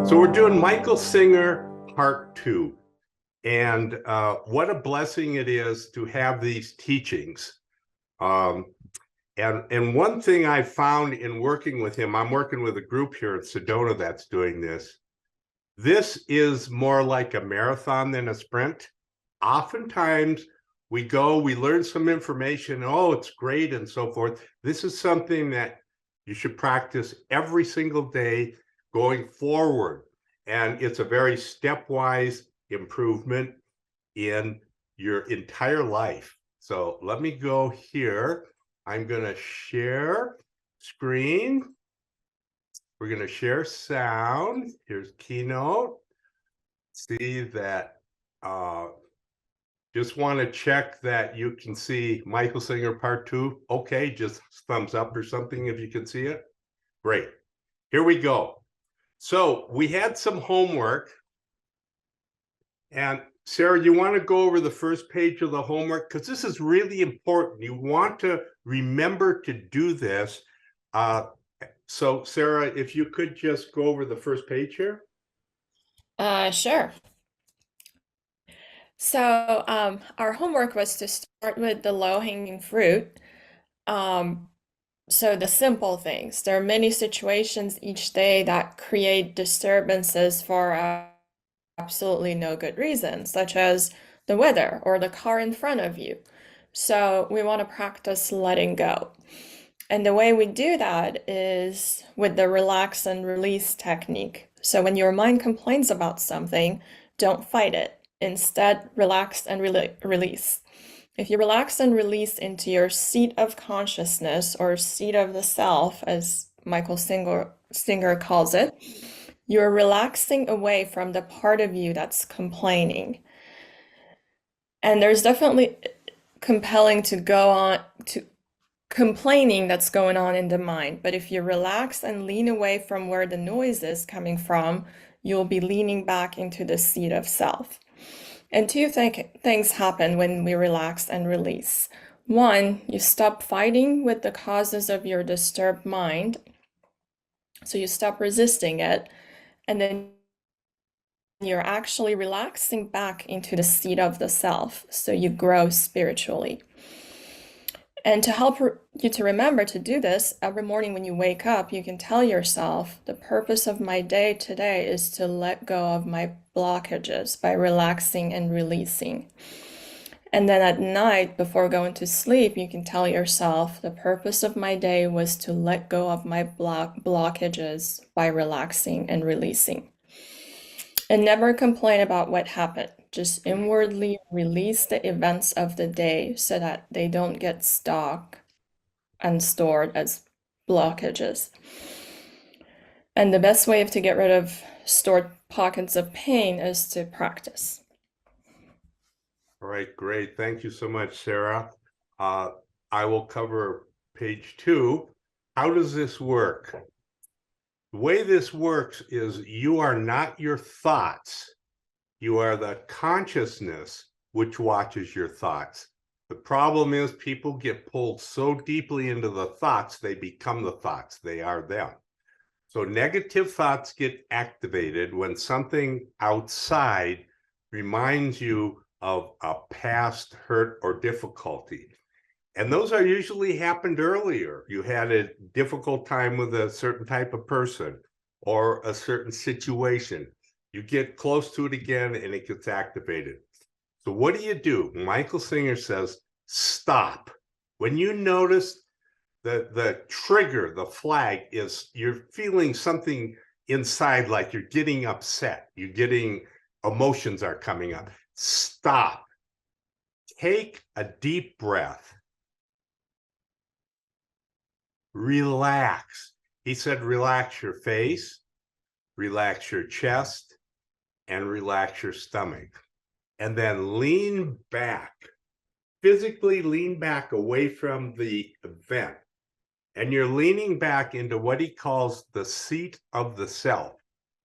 So we're doing Michael Singer Part 2. And what a blessing it is to have these teachings. And one thing I found in working with him, I'm working with a group here at Sedona that's doing this. This is more like a marathon than a sprint. Oftentimes we go, we learn some information, oh, it's great and so forth. This is something that you should practice every single day going forward. And it's a very stepwise improvement in your entire life. So let me go here. I'm going to share screen. We're going to share sound. Here's Keynote. See that. Just want to check that you can see Michael Singer Part 2. Okay, just thumbs up or something if you can see it. Great. Here we go. So we had some homework. And Sara, you want to go over the first page of the homework? Because this is really important. You want to remember to do this. So Sara, if you could just go over the first page here. Sure. So our homework was to start with the low-hanging fruit. So the simple things. There are many situations each day that create disturbances for absolutely no good reason, such as the weather or the car in front of you. So we want to practice letting go. And the way we do that is with the relax and release technique. So when your mind complains about something, don't fight it. Instead, relax and release. If you relax and release into your seat of consciousness or seat of the self, as Michael Singer calls it, you're relaxing away from the part of you that's complaining. And there's definitely compelling to go on to complaining that's going on in the mind. But if you relax and lean away from where the noise is coming from, you'll be leaning back into the seat of self. And two things happen when we relax and release. One, you stop fighting with the causes of your disturbed mind. So you stop resisting it. And then you're actually relaxing back into the seat of the self. So you grow spiritually. And to help you to remember to do this, every morning when you wake up, you can tell yourself, the purpose of my day today is to let go of my blockages by relaxing and releasing. And then at night, before going to sleep, you can tell yourself, the purpose of my day was to let go of my blockages by relaxing and releasing. And never complain about what happened. Just inwardly release the events of the day so that they don't get stuck and stored as blockages. And the best way to get rid of stored pockets of pain is to practice. All right, great. Thank you so much, Sara. I will cover page 2. How does this work? The way this works is you are not your thoughts. You are the consciousness which watches your thoughts. The problem is people get pulled so deeply into the thoughts, they become the thoughts. They are them. So negative thoughts get activated when something outside reminds you of a past hurt or difficulty. And those are usually happened earlier. You had a difficult time with a certain type of person or a certain situation. You get close to it again and it gets activated. So what do? Michael Singer says, stop. When you notice the trigger, the flag is you're feeling something inside, like you're getting upset, you're getting emotions are coming up. Stop. Take a deep breath. Relax. He said, relax your face, relax your chest, and relax your stomach. And then lean back, physically lean back away from the event. And you're leaning back into what he calls the seat of the self.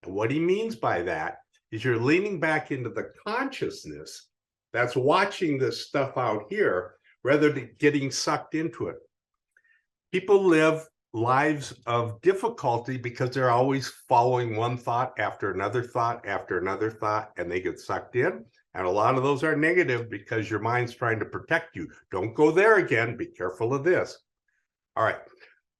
And what he means by that is you're leaning back into the consciousness that's watching this stuff out here rather than getting sucked into it. People live lives of difficulty because they're always following one thought after another thought after another thought, and they get sucked in. And a lot of those are negative because your mind's trying to protect you. Don't go there again. Be careful of this. All right.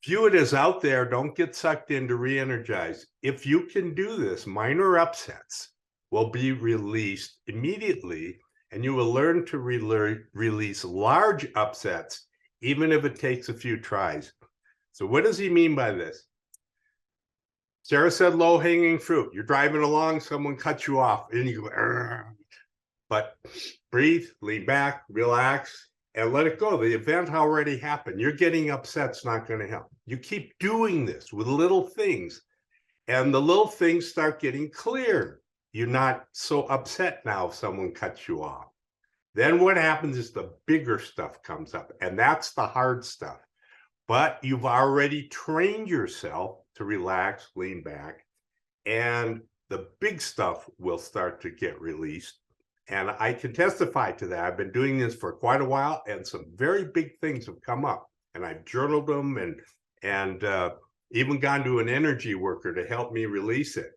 View it as out there. Don't get sucked in to re-energize. If you can do this, minor upsets will be released immediately, and you will learn to release large upsets, even if it takes a few tries. So what does he mean by this? Sara said low-hanging fruit. You're driving along, someone cuts you off, and you go, "Argh." But breathe, lean back, relax, and let it go. The event already happened. You're getting upset. It's not going to help. You keep doing this with little things, and the little things start getting clear. You're not so upset now if someone cuts you off. Then what happens is the bigger stuff comes up, and that's the hard stuff. But you've already trained yourself to relax, lean back, and the big stuff will start to get released. And I can testify to that. I've been doing this for quite a while, and some very big things have come up. And I've journaled them and even gone to an energy worker to help me release it.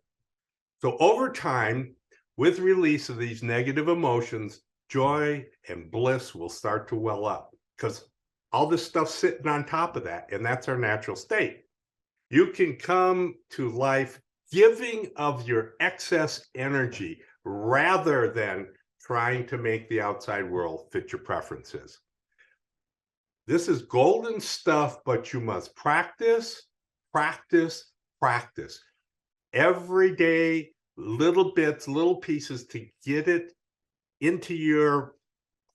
So over time, with release of these negative emotions, joy and bliss will start to well up, because all this stuff sitting on top of that, and that's our natural state. You can come to life giving of your excess energy rather than trying to make the outside world fit your preferences. This is golden stuff, but you must practice, practice, practice. Every day, little bits, little pieces to get it into your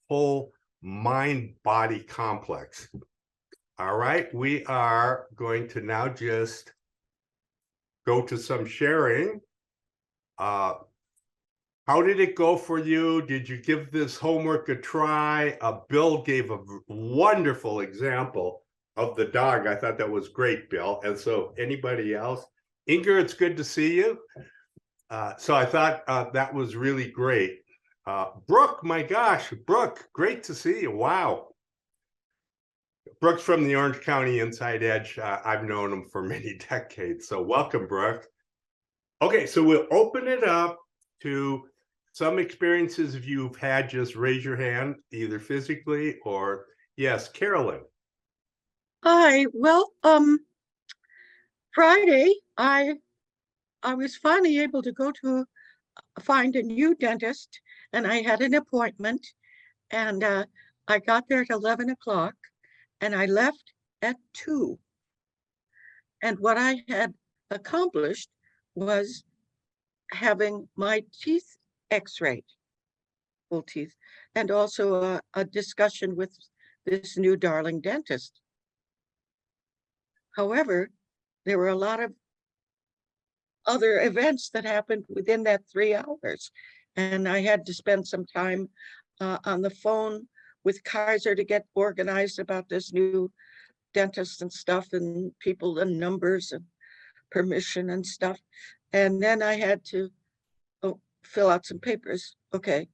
whole mind-body complex. All right, we are going to now just go to some sharing. How did it go for you? Did you give this homework a try? Bill gave a wonderful example of the dog. I thought that was great, Bill. And so anybody else? Inger, it's good to see you. So I thought that was really great. Brooke, my gosh, Brooke, great to see you. Wow. Brooke's from the Orange County Inside Edge. I've known him for many decades. So welcome, Brooke. Okay, so we'll open it up to some experiences if you've had. Just raise your hand, either physically or, yes, Carolyn. Hi. Well, Friday, I was finally able to go to find a new dentist, and I had an appointment, and I got there at 11 o'clock, and I left at 2. And what I had accomplished was having my teeth x-rayed, full teeth, and also a discussion with this new darling dentist. However, there were a lot of other events that happened within that 3 hours. And I had to spend some time on the phone with Kaiser to get organized about this new dentist and stuff, and people and numbers and permission and stuff. And then I had to fill out some papers. Okay.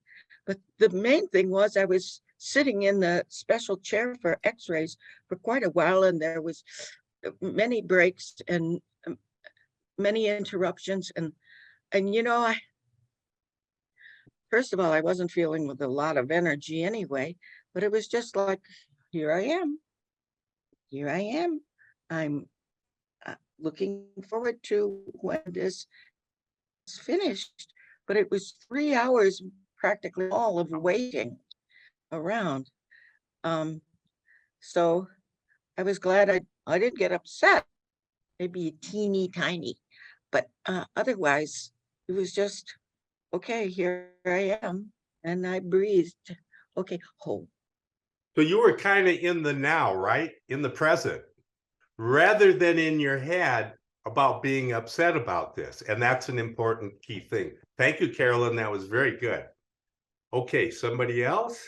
But the main thing was I was sitting in the special chair for x-rays for quite a while, and there was many breaks and many interruptions. And you know, first of all, I wasn't feeling with a lot of energy anyway, but it was just like, here I am. I'm looking forward to when this is finished. But it was 3 hours practically all of waiting around. So I was glad I didn't get upset, maybe teeny tiny, but otherwise it was just, okay, here I am, and I breathed. Okay, hold. So you were kind of in the now, right? In the present, rather than in your head about being upset about this. And that's an important key thing. Thank you, Carolyn. That was very good. Okay, somebody else?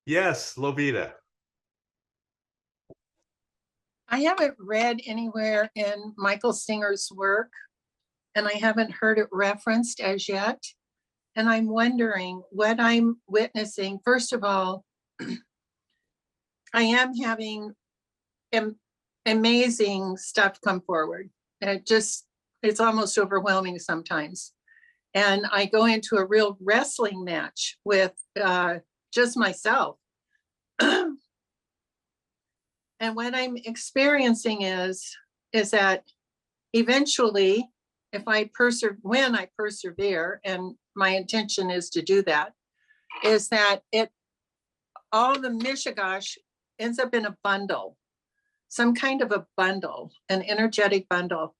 Yes, Lovita. I haven't read anywhere in Michael Singer's work, and I haven't heard it referenced as yet. And I'm wondering what I'm witnessing. First of all, I am having amazing stuff come forward. And it's almost overwhelming sometimes. And I go into a real wrestling match with just myself. And what I'm experiencing is that eventually, when I persevere, and my intention is to do that, is that all the mishigash ends up in a bundle, some kind of a bundle, an energetic bundle.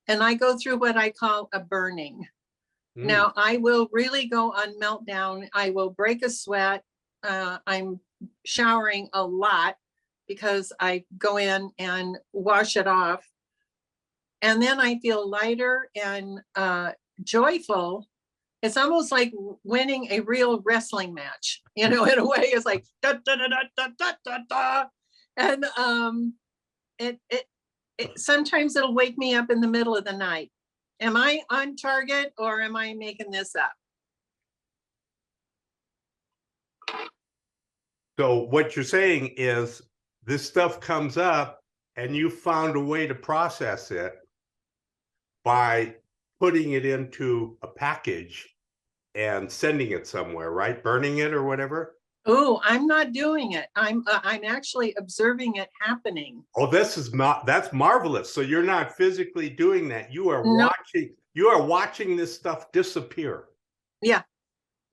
And I go through what I call a burning. Now, I will really go on meltdown. I will break a sweat. I'm showering a lot because I go in and wash it off. And then I feel lighter and joyful. It's almost like winning a real wrestling match, in a way. It's like da da da da da da da. And sometimes it'll wake me up in the middle of the night. Am I on target or am I making this up? So what you're saying is this stuff comes up and you found a way to process it by putting it into a package and sending it somewhere, right? Burning it or whatever. Oh, I'm not doing it. I'm actually observing it happening. Oh, that's marvelous. So you're not physically doing that. You are No. watching this stuff disappear. Yeah.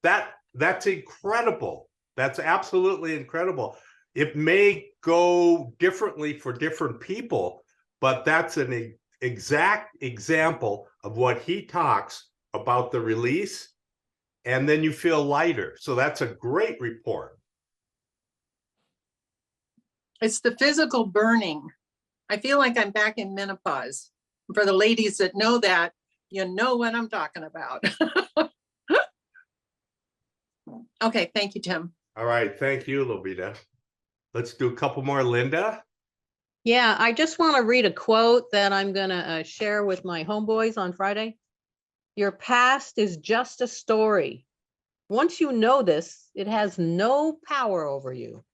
That's incredible. That's absolutely incredible. It may go differently for different people, but that's an exact example of what he talks about, the release, and then you feel lighter. So that's a great report. It's the physical burning. I feel like I'm back in menopause. For the ladies that know that, you know what I'm talking about. Okay, thank you, Tim. All right, thank you, Lobita. Let's do a couple more. Linda? Yeah, I just want to read a quote that I'm going to share with my homeboys on Friday. Your past is just a story. Once you know this, it has no power over you.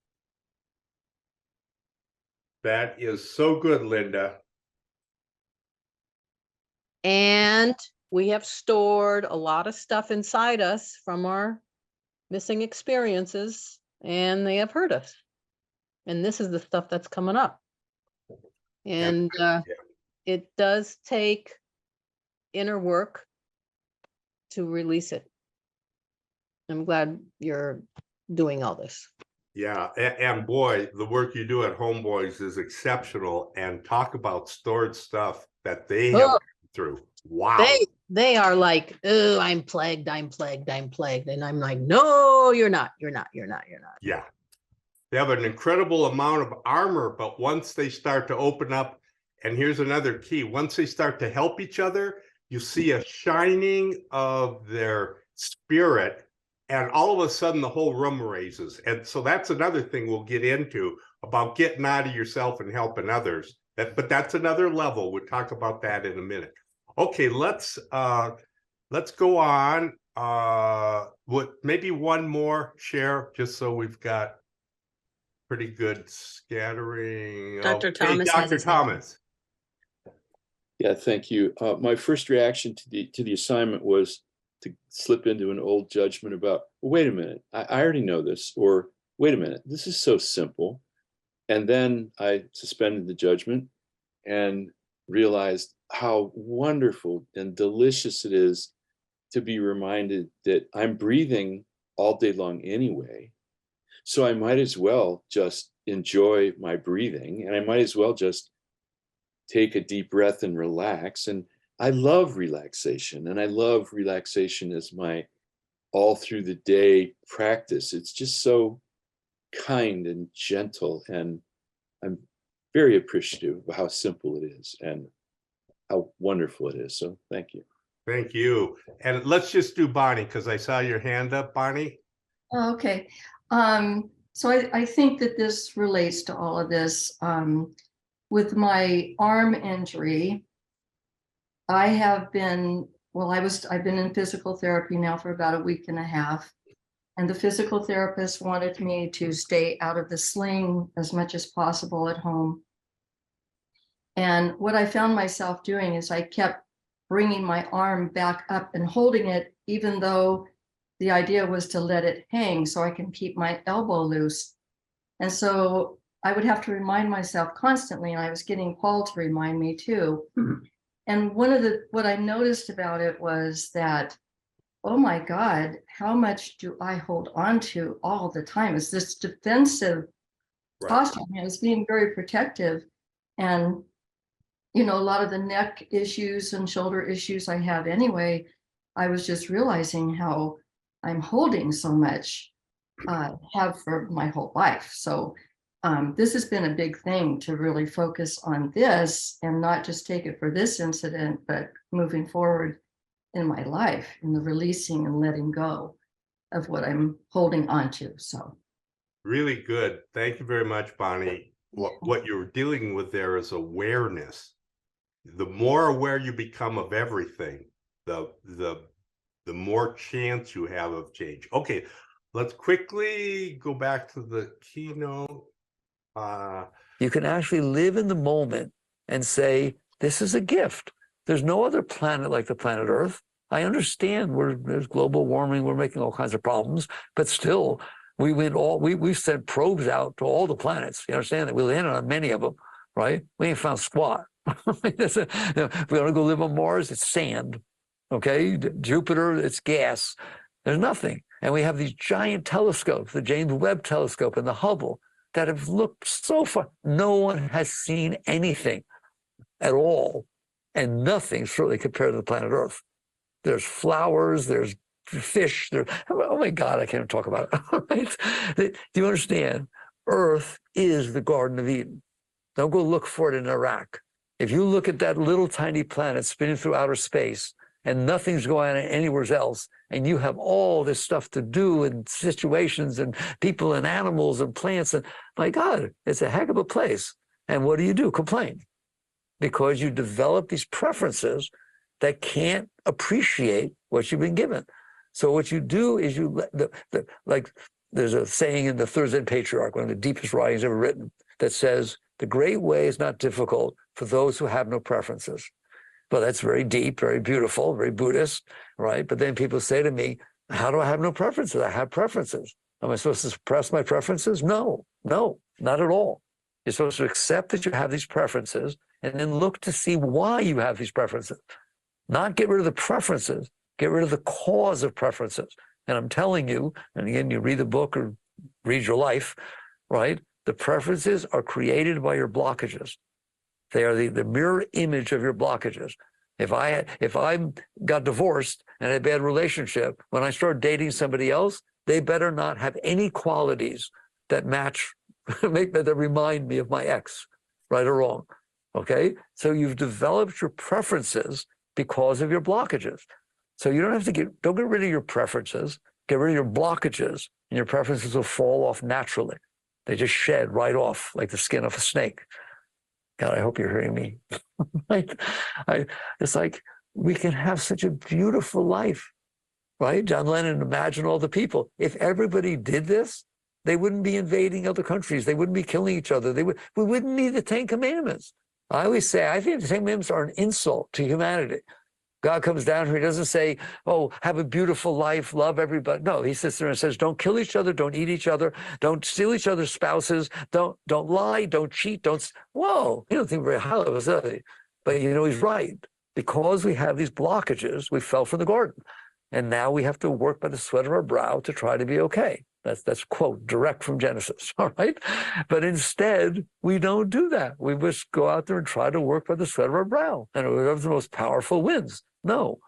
That is so good, Linda. And we have stored a lot of stuff inside us from our missing experiences, and they have hurt us. And this is the stuff that's coming up. And it does take inner work to release it. I'm glad you're doing all this. Yeah, and boy, the work you do at Homeboys is exceptional. And talk about stored stuff that they have been through. Wow. They are like, oh, I'm plagued. And I'm like, no, you're not. Yeah. They have an incredible amount of armor, but once they start to open up, and here's another key, once they start to help each other, you see a shining of their spirit, and all of a sudden the whole room raises. And so that's another thing we'll get into about getting out of yourself and helping others. But that's another level. We'll talk about that in a minute. Okay, let's go on with maybe one more share, just so we've got pretty good scattering. Dr. Okay, Thomas has Dr. his hand. Thomas. Yeah, thank you. My first reaction to the assignment was to slip into an old judgment about, well, wait a minute, I already know this, or wait a minute, this is so simple. And then I suspended the judgment and realized how wonderful and delicious it is to be reminded that I'm breathing all day long anyway. So I might as well just enjoy my breathing, and I might as well just take a deep breath and relax. And I love relaxation, and I love relaxation as my all through the day practice. It's just so kind and gentle, and I'm very appreciative of how simple it is and how wonderful it is. So thank you. Thank you. And let's just do Bonnie, because I saw your hand up, Bonnie. Okay. So I think that this relates to all of this. With my arm injury, I've been in physical therapy now for about a week and a half. And the physical therapist wanted me to stay out of the sling as much as possible at home. And what I found myself doing is I kept bringing my arm back up and holding it, even though the idea was to let it hang so I can keep my elbow loose. And so I would have to remind myself constantly, and I was getting Paul to remind me too. And what I noticed about it was that, oh my God, how much do I hold on to all the time? It's this defensive Right. posture. I was being very protective. And, you know, a lot of the neck issues and shoulder issues I have anyway, I was just realizing how I'm holding so much, have for my whole life. So this has been a big thing to really focus on this and not just take it for this incident, but moving forward in my life, in the releasing and letting go of what I'm holding on to. So Really good. Thank you very much, Bonnie. What you're dealing with there is awareness. The more aware you become of everything, the more chance you have of change. Okay, let's quickly go back to the keynote. You can actually live in the moment and say, this is a gift. There's no other planet like the planet Earth. I understand there's global warming, we're making all kinds of problems, but still, we've sent probes out to all the planets. You understand that? We landed on many of them, right? We ain't found squat. If we want to go live on Mars, it's sand. Okay, Jupiter, it's gas. There's nothing. And we have these giant telescopes, the James Webb Telescope and the Hubble, that have looked so far. No one has seen anything at all, and nothing certainly compared to the planet Earth. There's flowers, there's fish, oh my God, I can't even talk about it. Right? Do you understand? Earth is the Garden of Eden. Don't go look for it in Iraq. If you look at that little tiny planet spinning through outer space and nothing's going on anywhere else, and you have all this stuff to do and situations and people and animals and plants, and my God, it's a heck of a place. And what do? Complain. Because you develop these preferences that can't appreciate what you've been given. So what you do is you let like there's a saying in the Third Zen Patriarch, one of the deepest writings ever written, that says, the great way is not difficult for those who have no preferences. Well, that's very deep, very beautiful, very Buddhist, right? But then people say to me, how do I have no preferences? I have preferences. Am I supposed to suppress my preferences? No, not at all. You're supposed to accept that you have these preferences and then look to see why you have these preferences. Not get rid of the preferences, get rid of the cause of preferences. And I'm telling you, and again, you read the book or read your life, right? The preferences are created by your blockages. They are the mirror image of your blockages. If I got divorced and had a bad relationship, when I start dating somebody else, they better not have any qualities that match, that remind me of my ex, right or wrong. Okay? So you've developed your preferences because of your blockages. So you don't have to don't get rid of your preferences, get rid of your blockages, and your preferences will fall off naturally. They just shed right off like the skin of a snake. God, I hope you're hearing me. It's like we can have such a beautiful life, right? John Lennon, imagine all the people. If everybody did this, they wouldn't be invading other countries. They wouldn't be killing each other. We wouldn't need the 10 Commandments. I always say, I think the 10 Commandments are an insult to humanity. God comes down here, he doesn't say, oh, have a beautiful life, love everybody. No, he sits there and says, don't kill each other, don't eat each other, don't steal each other's spouses, don't lie, don't cheat, whoa, you don't think very highly of us, does he? But you know, he's right. Because we have these blockages, we fell from the garden. And now we have to work by the sweat of our brow to try to be okay. That's quote, direct from Genesis, all right? But instead, we don't do that. We just go out there and try to work by the sweat of our brow. And whoever's the most powerful wins. No,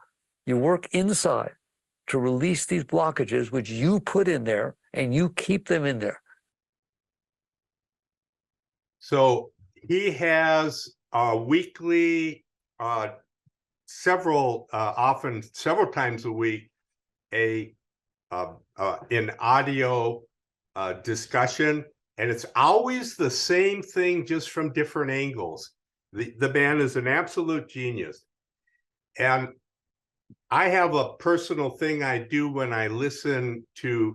you work inside to release these blockages, which you put in there, and you keep them in there. So he has a weekly, several times a week, an audio discussion, and it's always the same thing, just from different angles. The man is an absolute genius. And I have a personal thing I do when I listen to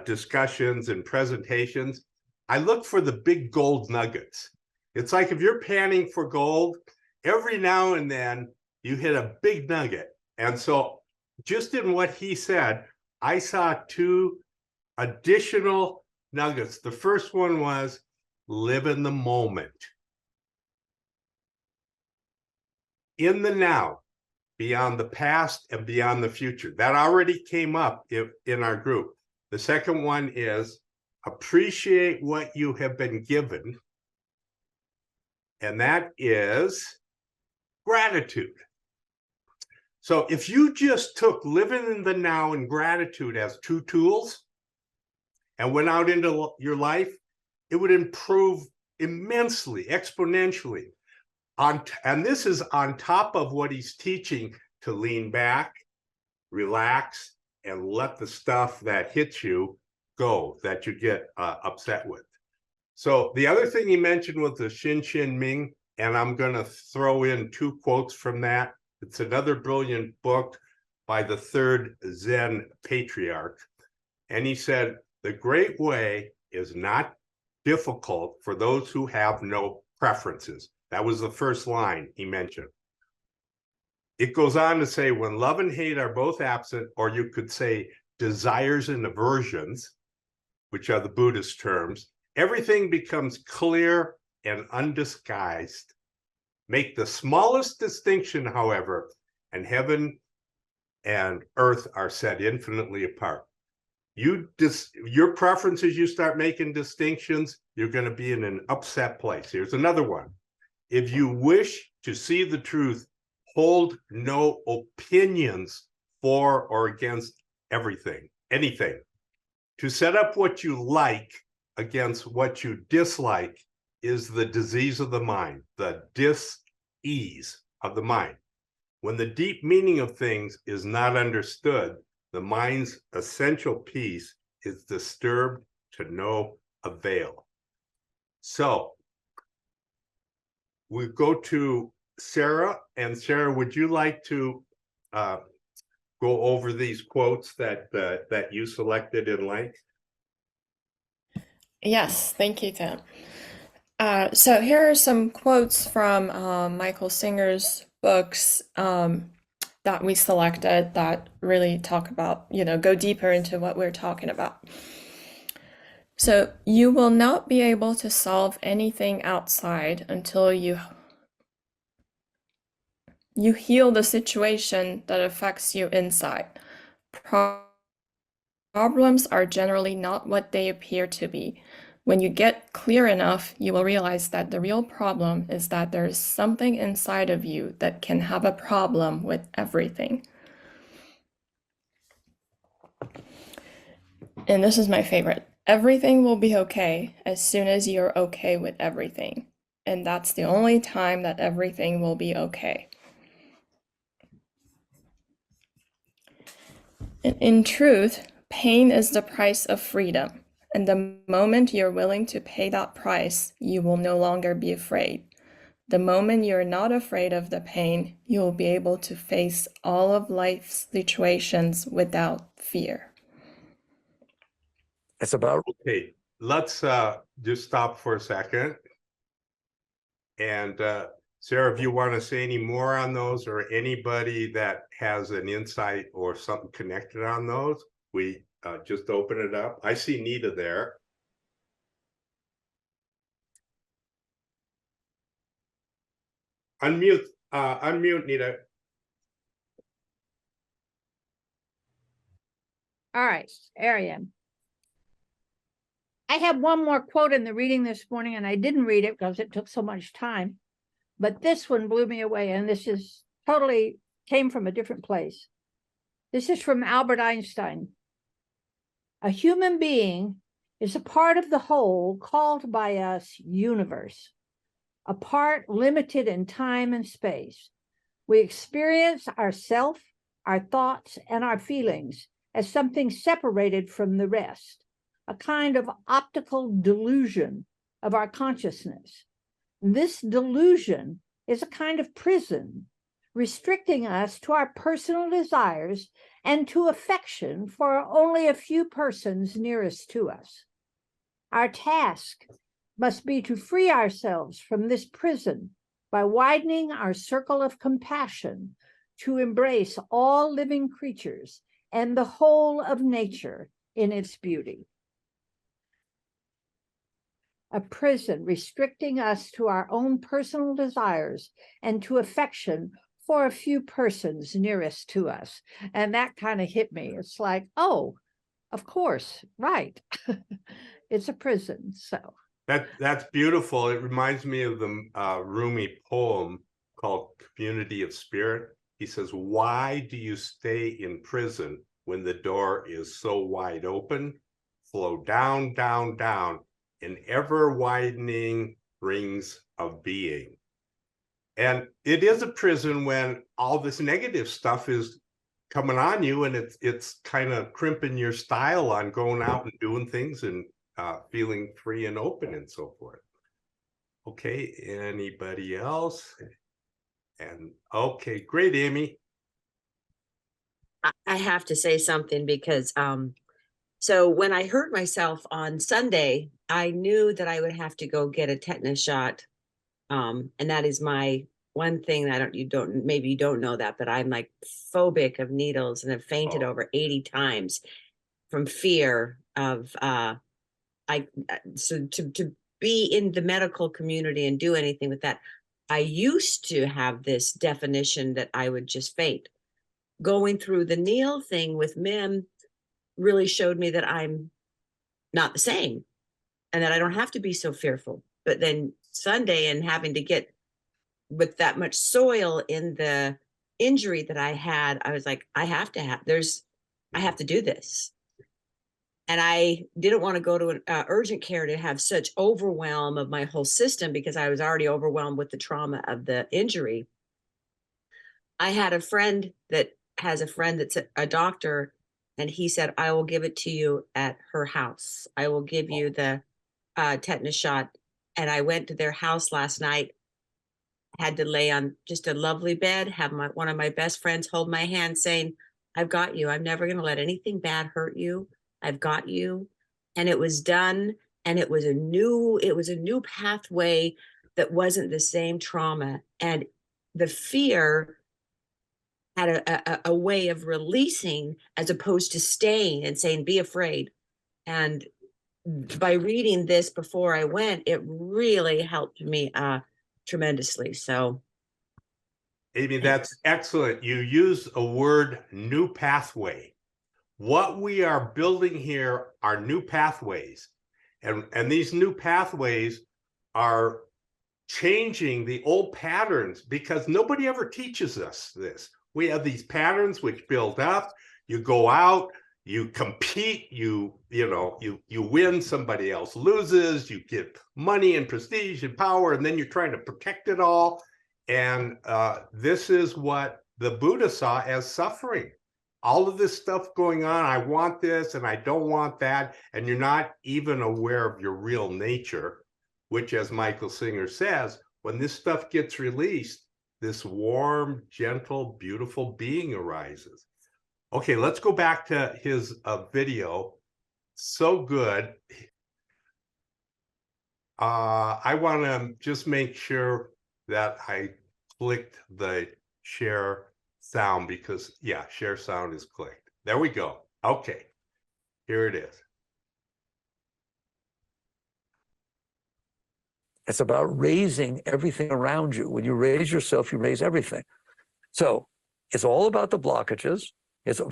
discussions and presentations. I look for the big gold nuggets. It's like if you're panning for gold, every now and then you hit a big nugget. And so just in what he said, I saw two additional nuggets. The first one was live in the moment. In the now, beyond the past and beyond the future. That already came up in our group. The second one is appreciate what you have been given. And that is gratitude. So if you just took living in the now and gratitude as two tools and went out into your life, it would improve immensely, exponentially. And this is on top of what he's teaching to lean back, relax, and let the stuff that hits you go, that you get upset with. So the other thing he mentioned was the Shin Ming, and I'm going to throw in two quotes from that. It's another brilliant book by the third Zen patriarch. And he said, the great way is not difficult for those who have no preferences. That was the first line he mentioned. It goes on to say, when love and hate are both absent, or you could say desires and aversions, which are the Buddhist terms, everything becomes clear and undisguised. Make the smallest distinction, however, and heaven and earth are set infinitely apart. Your preferences, you start making distinctions, you're going to be in an upset place. Here's another one. If you wish to see the truth, hold no opinions for or against anything. To set up what you like against what you dislike is the disease of the mind, the dis-ease of the mind. When the deep meaning of things is not understood, the mind's essential peace is disturbed to no avail. So we go to Sara, and Sara, would you like to go over these quotes that you selected and liked? Yes, thank you, Tim. So here are some quotes from Michael Singer's books that we selected that really talk about, go deeper into what we're talking about. So you will not be able to solve anything outside until you heal the situation that affects you inside. Problems are generally not what they appear to be. When you get clear enough, you will realize that the real problem is that there is something inside of you that can have a problem with everything. And this is my favorite. Everything will be okay as soon as you're okay with everything. And that's the only time that everything will be okay. In truth, pain is the price of freedom. And the moment you're willing to pay that price, you will no longer be afraid. The moment you're not afraid of the pain, you'll be able to face all of life's situations without fear. It's about Okay, let's just stop for a second. And Sara, if you want to say any more on those, or anybody that has an insight or something connected on those, we just open it up. I see Nita there. Unmute, Nita. All right, Arian. I have one more quote in the reading this morning, and I didn't read it because it took so much time. But this one blew me away, and this is totally came from a different place. This is from Albert Einstein. A human being is a part of the whole called by us universe, a part limited in time and space. We experience ourself, our thoughts, and our feelings as something separated from the rest, a kind of optical delusion of our consciousness. This delusion is a kind of prison, restricting us to our personal desires and to affection for only a few persons nearest to us. Our task must be to free ourselves from this prison by widening our circle of compassion to embrace all living creatures and the whole of nature in its beauty. A prison restricting us to our own personal desires and to affection for a few persons nearest to us. And that kind of hit me. It's like, oh, of course, right. It's a prison, so. That's beautiful. It reminds me of the Rumi poem called Community of Spirit. He says, why do you stay in prison when the door is so wide open? Flow down, down, down in ever widening rings of being. And it is a prison when all this negative stuff is coming on you, and it's kind of crimping your style on going out and doing things and feeling free and open and so forth. Okay, anybody else? And okay, great, Amy. I have to say something because so when I hurt myself on Sunday, I knew that I would have to go get a tetanus shot. And that is my one thing that maybe you don't know that, but I'm like phobic of needles and have fainted over 80 times from fear of so to be in the medical community and do anything with that. I used to have this definition that I would just faint. Going through the Neil thing with Mim really showed me that I'm not the same and that I don't have to be so fearful. But then Sunday and having to get with that much soil in the injury that I had, I was like, I have to do this. And I didn't want to go to an urgent care to have such overwhelm of my whole system because I was already overwhelmed with the trauma of the injury. I had a friend that has a friend that's a doctor, and he said, I will give it to you at her house. I will give you the tetanus shot. And I went to their house last night, had to lay on just a lovely bed, have one of my best friends hold my hand saying, I've got you. I'm never going to let anything bad hurt you. I've got you. And it was done. And it was a new pathway that wasn't the same trauma. And the fear had a way of releasing as opposed to staying and saying, be afraid. And by reading this before I went, it really helped me tremendously. So Amy, that's excellent. You use a word, new pathway. What we are building here are new pathways. And these new pathways are changing the old patterns because nobody ever teaches us this. We have these patterns which build up. You go out, you compete, you win, somebody else loses, you get money and prestige and power, and then you're trying to protect it all. And this is what the Buddha saw as suffering. All of this stuff going on, I want this and I don't want that, and you're not even aware of your real nature, which, as Michael Singer says, when this stuff gets released, this warm, gentle, beautiful being arises. Okay, let's go back to his video. So good. I want to just make sure that I clicked the share sound because, yeah, share sound is clicked. There we go. Okay, here it is. It's about raising everything around you. When you raise yourself, you raise everything. So it's all about the blockages.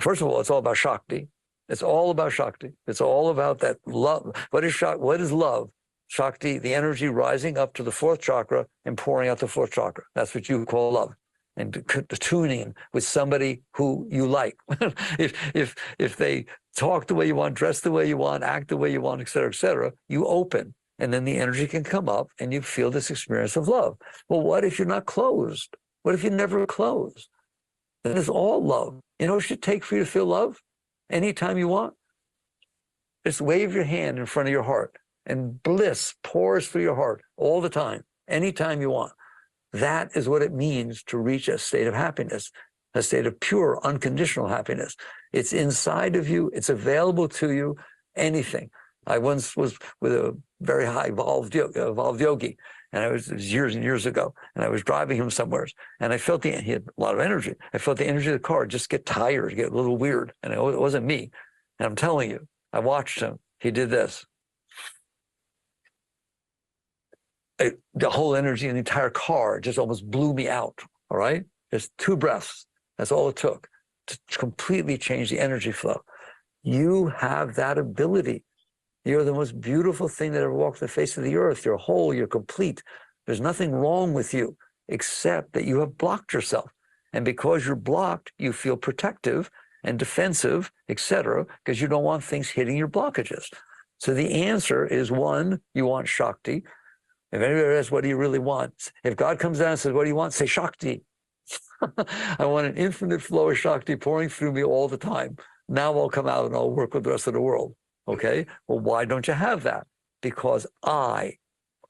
First of all, it's all about Shakti. It's all about Shakti. It's all about that love. What is love? Shakti, the energy rising up to the fourth chakra and pouring out the fourth chakra. That's what you call love. And the tuning with somebody who you like. if they talk the way you want, dress the way you want, act the way you want, et cetera, you open. And then the energy can come up and you feel this experience of love. Well, what if you're not closed? What if you're never closed? Then it's all love. You know what it should take for you to feel love? Anytime you want. Just wave your hand in front of your heart and bliss pours through your heart all the time, anytime you want. That is what it means to reach a state of happiness, a state of pure, unconditional happiness. It's inside of you. It's available to you, anything. I once was with a very high evolved yogi, and it was years and years ago, and I was driving him somewhere, and I felt he had a lot of energy. I felt the energy of the car just get tired, get a little weird, and it wasn't me. And I'm telling you, I watched him. He did this. The whole energy in the entire car just almost blew me out. All right, just 2 breaths. That's all it took to completely change the energy flow. You have that ability. You're the most beautiful thing that ever walked the face of the earth. You're whole, you're complete. There's nothing wrong with you except that you have blocked yourself. And because you're blocked, you feel protective and defensive, etc., because you don't want things hitting your blockages. So the answer is, 1, you want Shakti. If anybody asks, what do you really want? If God comes down and says, what do you want? Say Shakti. I want an infinite flow of Shakti pouring through me all the time. Now I'll come out and I'll work with the rest of the world. Okay? Well, why don't you have that? Because I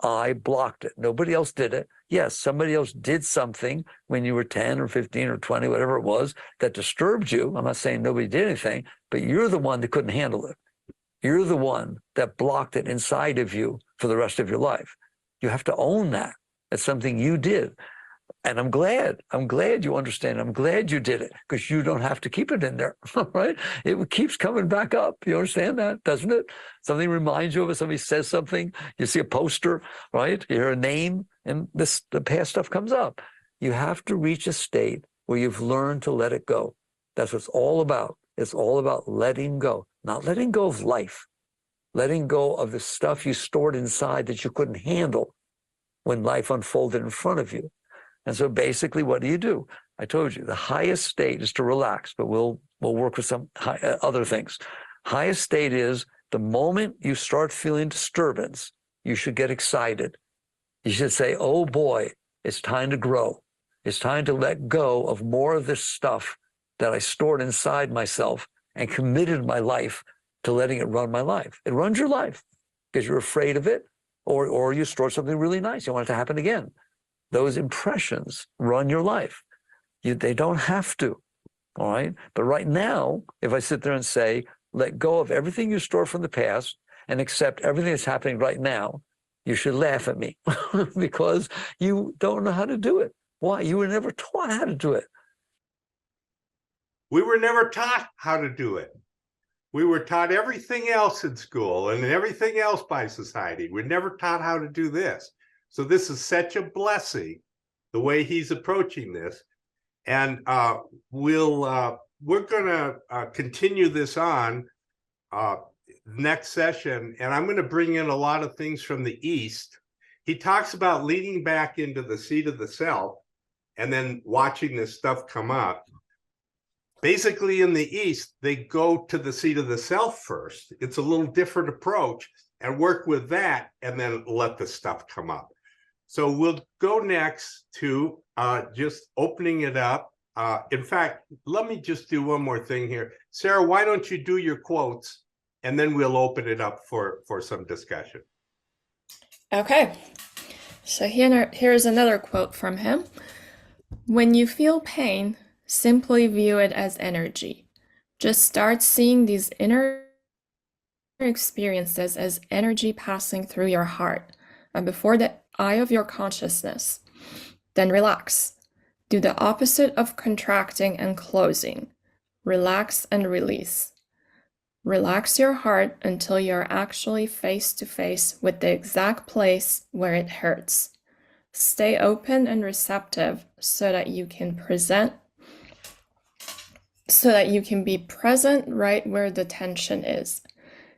blocked it. Nobody else did it. Yes, somebody else did something when you were 10 or 15 or 20, whatever it was, that disturbed you. I'm not saying nobody did anything, but you're the one that couldn't handle it. You're the one that blocked it inside of you for the rest of your life. You have to own that. It's something you did. And I'm glad you understand. I'm glad you did it, because you don't have to keep it in there, right? It keeps coming back up. You understand that, doesn't it? Something reminds you of it. Somebody says something. You see a poster, right? You hear a name, and the past stuff comes up. You have to reach a state where you've learned to let it go. That's what it's all about. It's all about letting go, not letting go of life, letting go of the stuff you stored inside that you couldn't handle when life unfolded in front of you. And so basically, what do? I told you the highest state is to relax, but we'll work with some other things. Highest state is the moment you start feeling disturbance, you should get excited. You should say, oh boy, it's time to grow. It's time to let go of more of this stuff that I stored inside myself and committed my life to letting it run my life. It runs your life because you're afraid of it, or you stored something really nice. You want it to happen again. Those impressions run your life. They don't have to, all right? But right now, if I sit there and say, let go of everything you stored from the past and accept everything that's happening right now, you should laugh at me because you don't know how to do it. Why? You were never taught how to do it. We were never taught how to do it. We were taught everything else in school and everything else by society. We're never taught how to do this. So this is such a blessing, the way he's approaching this. And we're going to continue this on next session. And I'm going to bring in a lot of things from the East. He talks about leaning back into the seat of the self and then watching this stuff come up. Basically, in the East, they go to the seat of the self first. It's a little different approach, and work with that and then let the stuff come up. So we'll go next to just opening it up. In fact, let me just do one more thing here. Sara, why don't you do your quotes, and then we'll open it up for some discussion. Okay. So here's another quote from him. When you feel pain, simply view it as energy. Just start seeing these inner experiences as energy passing through your heart and before the eye of your consciousness. Then relax. Do the opposite of contracting and closing. Relax and release. Relax your heart until you're actually face to face with the exact place where it hurts. Stay open and receptive so that you can be present right where the tension is.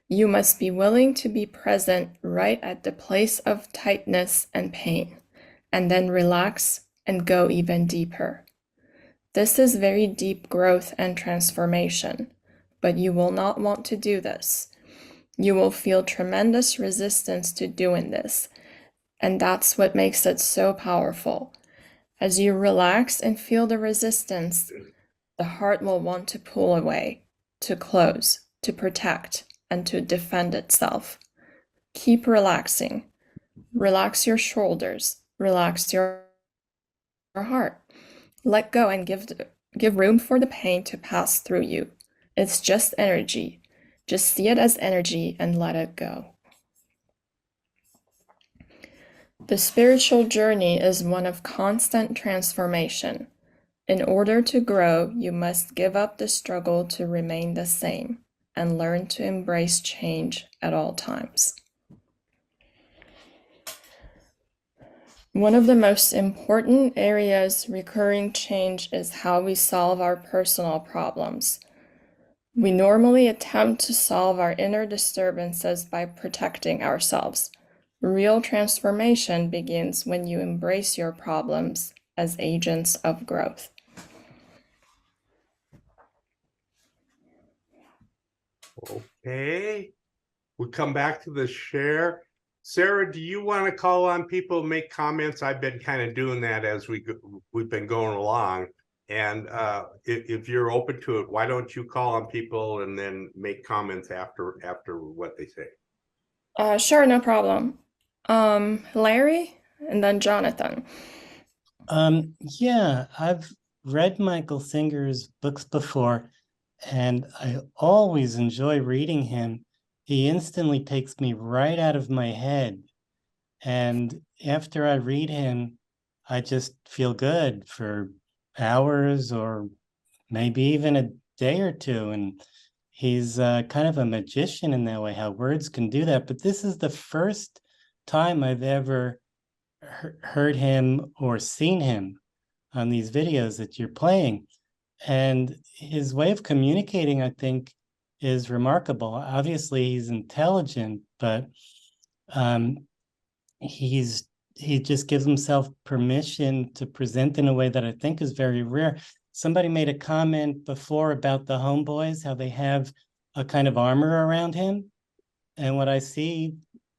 You must be willing to be present right at the place of tightness and pain, and then relax and go even deeper. This is very deep growth and transformation, but you will not want to do this. You will feel tremendous resistance to doing this, and that's what makes it so powerful. As you relax and feel the resistance, the heart will want to pull away, to close, to protect, and to defend itself. Keep relaxing. Relax your shoulders. Relax your heart. Let go and give room for the pain to pass through you. It's just energy. Just see it as energy and let it go. The spiritual journey is one of constant transformation. In order to grow, you must give up the struggle to remain the same and learn to embrace change at all times. One of the most important areas recurring change is how we solve our personal problems. We normally attempt to solve our inner disturbances by protecting ourselves. Real transformation begins when you embrace your problems as agents of growth. Okay, we come back to the share. Sara, do you want to call on people, make comments? I've been kind of doing that as we've been going along. And if you're open to it, why don't you call on people and then make comments after what they say? Sure, no problem. Larry and then Jonathan. Yeah, I've read Michael Singer's books before, and I always enjoy reading him. He instantly takes me right out of my head. And after I read him, I just feel good for hours or maybe even a day or two. And he's kind of a magician in that way, how words can do that. But this is the first time I've ever heard him or seen him on these videos that you're playing. And his way of communicating, I think, is remarkable. Obviously, he's intelligent, but he just gives himself permission to present in a way that I think is very rare. Somebody made a comment before about the homeboys, how they have a kind of armor around him. And what I see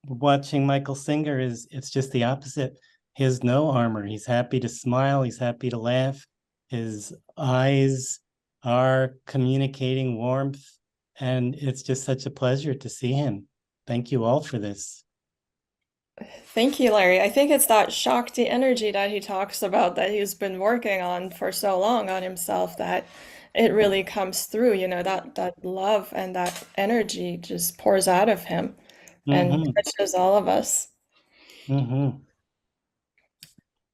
watching Michael Singer is it's just the opposite. He has no armor. He's happy to smile. He's happy to laugh. His eyes are communicating warmth. And it's just such a pleasure to see him. Thank you all for this. Thank you, Larry. I think it's that Shakti energy that he talks about that he's been working on for so long on himself that it really comes through, you know, that love and that energy just pours out of him and touches all of us.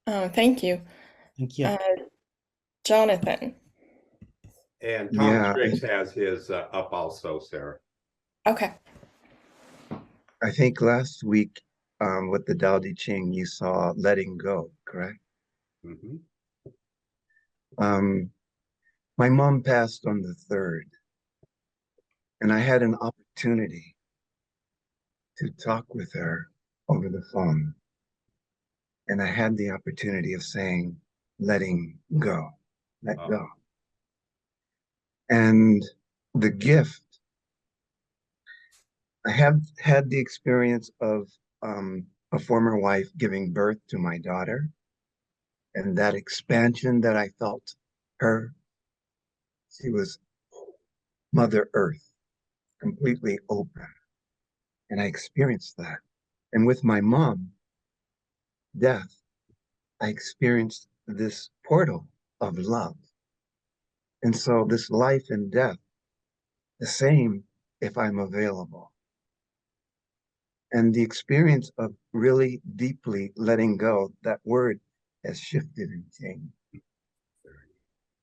Thank you. Thank you. Jonathan. And Tom Strix has his up also, Sara. Okay. I think last week with the Tao Te Ching, you saw letting go, correct? Mm-hmm. My mom passed on the 3rd, and I had an opportunity to talk with her over the phone. And I had the opportunity of saying, letting go, let go. And the gift, I have had the experience of a former wife giving birth to my daughter, and that expansion that I felt her, she was Mother Earth, completely open. And I experienced that. And with my mom, death, I experienced this portal of love. And so this life and death, the same if I'm available. And the experience of really deeply letting go, that word has shifted and changed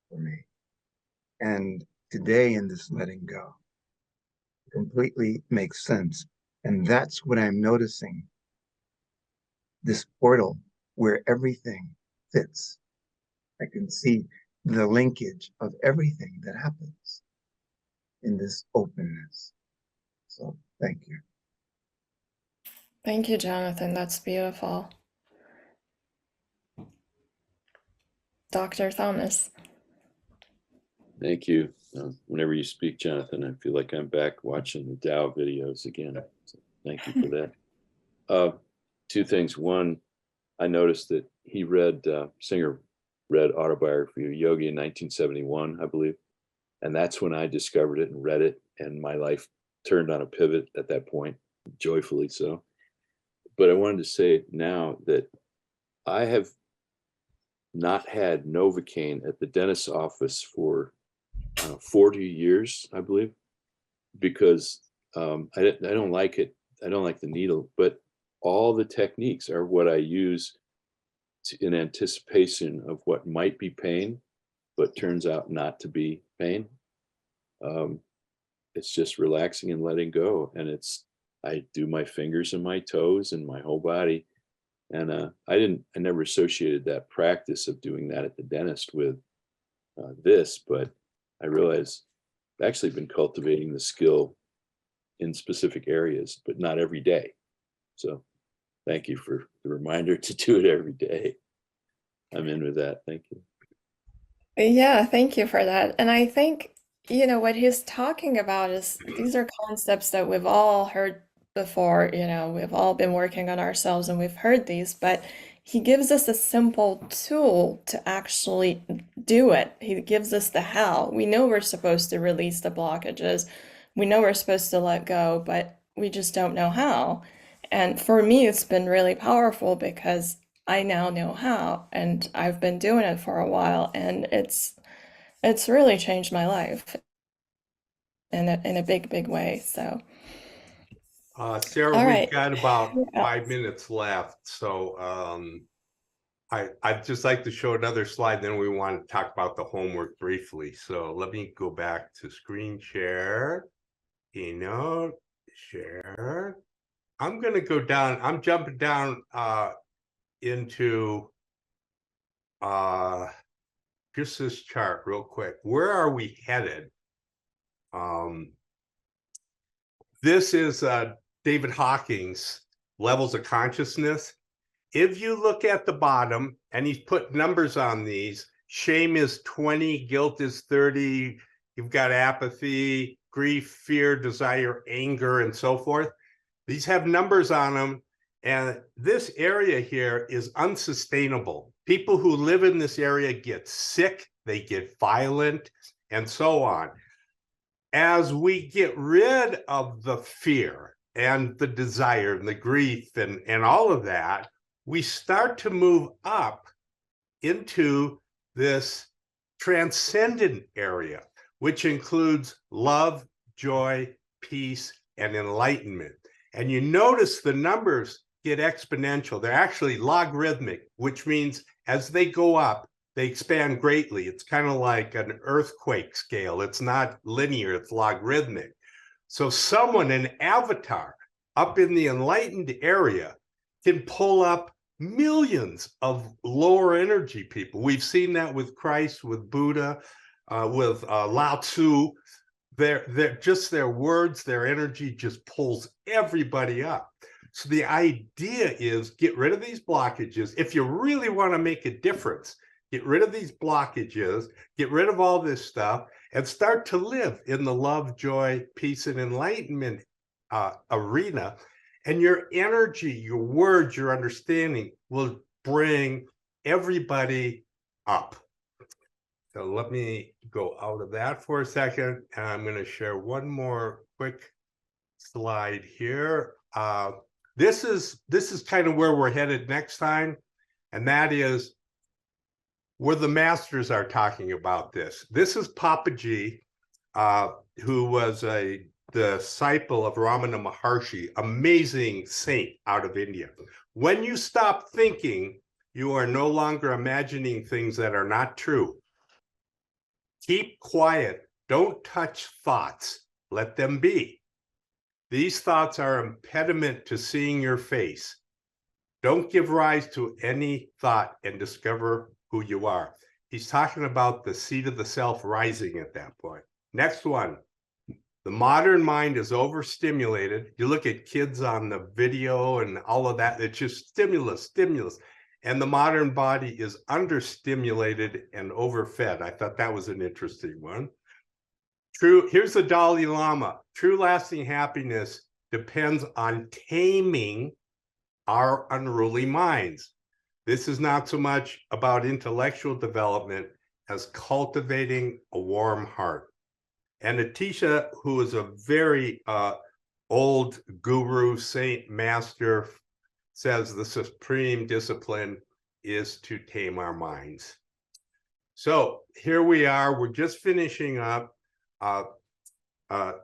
for me. And today in this letting go, completely makes sense. And that's what I'm noticing. This portal where everything fits. I can see the linkage of everything that happens in this openness. So thank you. Thank you, Jonathan. That's beautiful. Dr. Thomas. Thank you. Whenever you speak, Jonathan, I feel like I'm back watching the Tao videos again. So thank you for that. Two things. One, I noticed that he Singer read Autobiography of Yogi in 1971, I believe. And that's when I discovered it and read it. And my life turned on a pivot at that point, joyfully so. But I wanted to say now that I have not had Novocaine at the dentist's office for 40 years, I believe. because I don't like it. I don't like the needle, but all the techniques are what I use in anticipation of what might be pain, but turns out not to be pain. It's just relaxing and letting go. And I do my fingers and my toes and my whole body. And I never associated that practice of doing that at the dentist with this, but I realized I've actually been cultivating the skill in specific areas, but not every day. So thank you for the reminder to do it every day. I'm in with that. Thank you. Yeah, thank you for that. And I think, what he's talking about is these are concepts that we've all heard before, we've all been working on ourselves and we've heard these, but he gives us a simple tool to actually do it. He gives us the how. We know we're supposed to release the blockages. We know we're supposed to let go, but we just don't know how. And for me, it's been really powerful because I now know how, and I've been doing it for a while, and it's really changed my life in a big, big way. So, Sarah, all we've right. got about Yeah. 5 minutes left. So I'd just like to show another slide, then we want to talk about the homework briefly. So let me go back to screen share, keynote, share. I'm going to go down, I'm jumping down into just this chart real quick. Where are we headed? This is David Hawking's levels of consciousness. If you look at the bottom, and he's put numbers on these, shame is 20, guilt is 30, you've got apathy, grief, fear, desire, anger, and so forth. These have numbers on them, and this area here is unsustainable. People who live in this area get sick, they get violent, and so on. As we get rid of the fear and the desire and the grief and all of that, we start to move up into this transcendent area, which includes love, joy, peace, and enlightenment. And you notice the numbers get exponential. They're actually logarithmic, which means as they go up, they expand greatly. It's kind of like an earthquake scale. It's not linear, it's logarithmic. So someone, an avatar up in the enlightened area, can pull up millions of lower energy people. We've seen that with Christ, with Buddha, with Lao Tzu. They're just their words, their energy just pulls everybody up. So the idea is get rid of these blockages. If you really want to make a difference, get rid of these blockages, get rid of all this stuff, and start to live in the love, joy, peace, and enlightenment arena. And your energy, your words, your understanding will bring everybody up. So let me go out of that for a second. And I'm going to share one more quick slide here. This is kind of where we're headed next time. And that is where the masters are talking about this. This is Papaji, who was a disciple of Ramana Maharshi, amazing saint out of India. When you stop thinking, you are no longer imagining things that are not true. Keep quiet. Don't touch thoughts. Let them be. These thoughts are an impediment to seeing your face. Don't give rise to any thought and discover who you are. He's talking about the seat of the self rising at that point. Next one. The modern mind is overstimulated. You look at kids on the video and all of that, it's just stimulus. And the modern body is understimulated and overfed. I thought that was an interesting one. Here's the Dalai Lama. True lasting happiness depends on taming our unruly minds. This is not so much about intellectual development as cultivating a warm heart. And Atisha, who is a very old guru, saint, master, says the supreme discipline is to tame our minds. So here we are. We're just finishing up.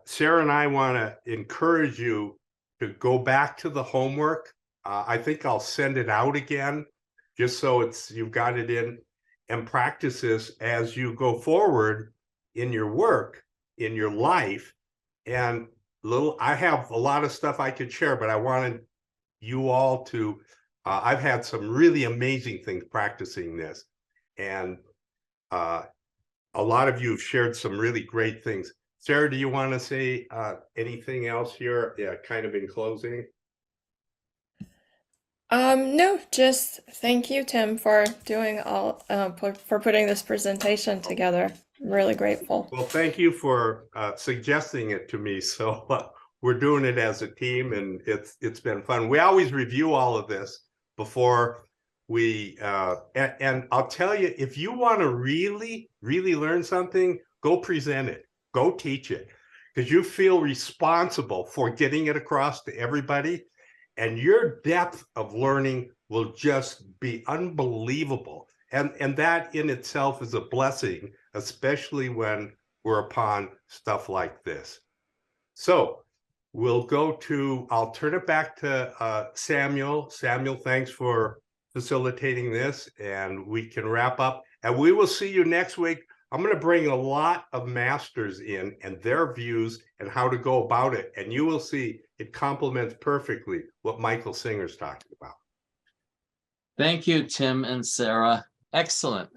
Sarah and I want to encourage you to go back to the homework. I think I'll send it out again, just so you've got it in, and practice this as you go forward in your work, in your life. And I have a lot of stuff I could share, but I wanted you all to, I've had some really amazing things practicing this. And a lot of you have shared some really great things. Sara, do you want to say anything else here? Yeah, kind of in closing. No, just thank you, Tim, for doing for putting this presentation together. I'm really grateful. Well, thank you for suggesting it to me. So we're doing it as a team, and it's been fun. We always review all of this before we and I'll tell you, if you want to really learn something, go present it, go teach it, because you feel responsible for getting it across to everybody, and your depth of learning will just be unbelievable. And that in itself is a blessing, especially when we're upon stuff like this. So I'll turn it back to Samuel. Samuel, thanks for facilitating this, and we can wrap up. And we will see you next week. I'm going to bring a lot of masters in and their views and how to go about it. And you will see it complements perfectly what Michael Singer's talking about. Thank you, Tim and Sara. Excellent.